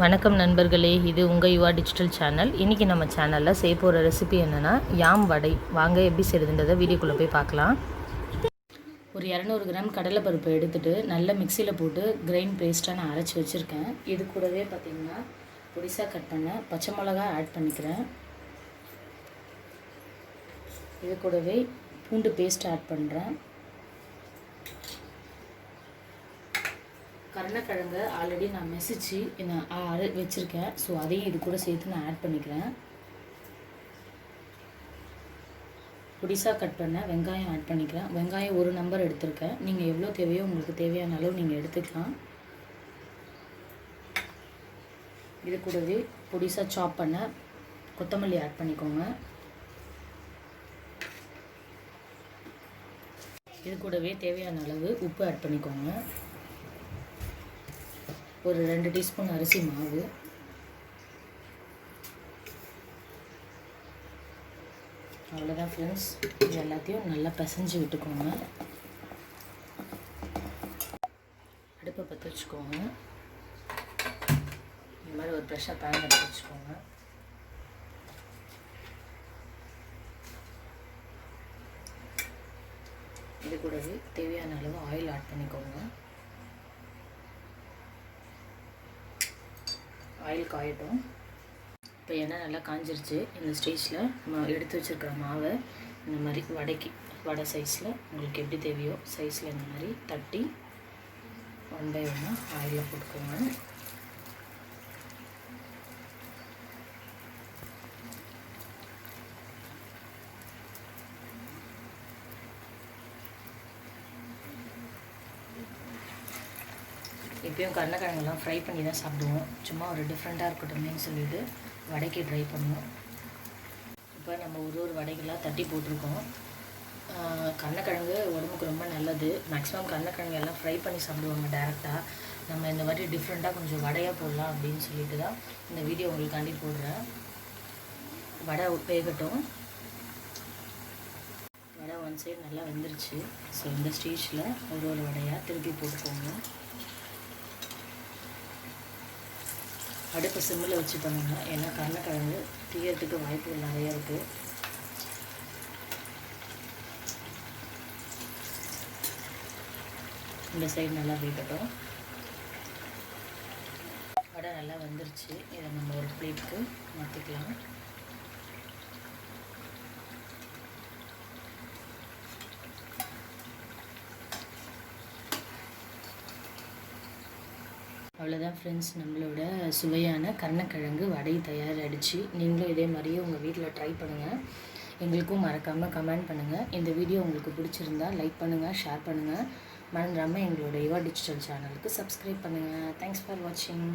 வணக்கம் நண்பர்களே, இது உங்கள் யுவா டிஜிட்டல் சேனல். இன்றைக்கி நம்ம சேனலில் செய்ய போகிற ரெசிபி என்னென்னா யாம் வடை. வாங்க எப்படி செய்யுதுன்றதை வீடியோக்குள்ளே போய் பார்க்கலாம். ஒரு 200 கிராம் கடலைப்பருப்பை எடுத்துகிட்டு நல்லா மிக்சியில் போட்டு கிரைண்ட் பேஸ்ட்டாக நான் அரைச்சி வச்சுருக்கேன். இது கூடவே பார்த்திங்கன்னா பொடிசாக கட் பண்ண பச்சை மிளகா ஆட் பண்ணிக்கிறேன். இது கூடவே பூண்டு பேஸ்ட் ஆட் பண்ணுறேன். கருணக்கிழங்கு ஆல்ரெடி நான் மெசிச்சு வச்சுருக்கேன். ஸோ அதையும் இது கூட சேர்த்து நான் ஆட் பண்ணிக்கிறேன். பொடிசாக கட் பண்ண வெங்காயம் ஆட் பண்ணிக்கிறேன். வெங்காயம் ஒரு நம்பர் எடுத்திருக்கேன். நீங்கள் எவ்வளோ தேவையோ உங்களுக்கு தேவையான அளவு நீங்கள் எடுத்துக்கலாம். இது கூடவே பொடிசாக சாப் பண்ண கொத்தமல்லி ஆட் பண்ணிக்கோங்க. இது கூடவே தேவையான அளவு உப்பு ஆட் பண்ணிக்கோங்க. ஒரு 2 டீஸ்பூன் அரிசி மாவு, அவ்வளோதான் ஃப்ரெண்ட்ஸ். இது எல்லாத்தையும் நல்லா பிசைஞ்சு விட்டுக்கோங்க. அடுப்பை பற்ற வச்சுக்கோங்க. இந்த மாதிரி ஒரு ப்ரெஷர் பேன் எடுத்து வச்சுக்கோங்க. இது கூடவே தேவையான அளவு ஆயில் ஆட் பண்ணிக்கோங்க. ஆயில் காயட்டும். இப்போ எண்ணெய் நல்லா காஞ்சிருச்சு. இந்த ஸ்டேஜில் நம்ம எடுத்து வச்சுருக்கிற மாவை இந்த மாதிரி வடை சைஸில் உங்களுக்கு எப்படி தேவையோ சைஸில் இந்த மாதிரி தட்டி 1 by 1 ஆயிலில் போட்டுக்கோங்க. எப்பயும் கருணக்கிழங்கெல்லாம் ஃப்ரை பண்ணி தான் சாப்பிடுவோம். சும்மா ஒரு டிஃப்ரெண்ட்டாக இருக்கட்டும்னு சொல்லிட்டு வடைக்கு ட்ரை பண்ணுவோம். இப்போ நம்ம ஒரு வடைகளாக தட்டி போட்டிருக்கோம். கருணக்கிழங்கு உடம்புக்கு ரொம்ப நல்லது. மேக்ஸிமம் கருணக்கிழங்கு எல்லாம் ஃப்ரை பண்ணி சாப்பிடுவாங்க டேரெக்டாக. நம்ம இந்த மாதிரி டிஃப்ரெண்ட்டாக கொஞ்சம் வடையாக போடலாம் அப்படின்னு சொல்லிட்டு தான் இந்த வீடியோ உங்களுக்காண்டி போடுறேன். வடை வேகட்டும். வடை 1 சைடு நல்லா வெந்துருச்சு. ஸோ இந்த ஸ்டேஜில் ஒரு வடையாக திருப்பி போட்டுக்கோங்க. அடுப்பு சிம்மில் வச்சு பண்ணுங்க. ஏன்னா கருணக்கிழங்கு தீயறதுக்கு வாய்ப்புகள் நிறைய இருக்குது. இந்த சைடு நல்லா வேகட்டும். வடை நல்லா வந்துருச்சு. இதை நம்ம ஒரு பிளேட்டுக்கு மாற்றிக்கலாம். அவ்வளோதான் ஃப்ரெண்ட்ஸ், நம்மளோட சுவையான கருணக்கிழங்கு வடை தயாராகிடுச்சு. நீங்களும் இதே மாதிரியே உங்கள் வீட்டில் ட்ரை பண்ணுங்கள். எங்களுக்கும் மறக்காமல் கமெண்ட் பண்ணுங்கள். இந்த வீடியோ உங்களுக்கு பிடிச்சிருந்தா லைக் பண்ணுங்கள், ஷேர் பண்ணுங்கள். மறந்துடாமல் எங்களோட யுவா டிஜிட்டல் சேனலுக்கு சப்ஸ்கிரைப் பண்ணுங்கள். தேங்க்ஸ் ஃபார் வாட்சிங்.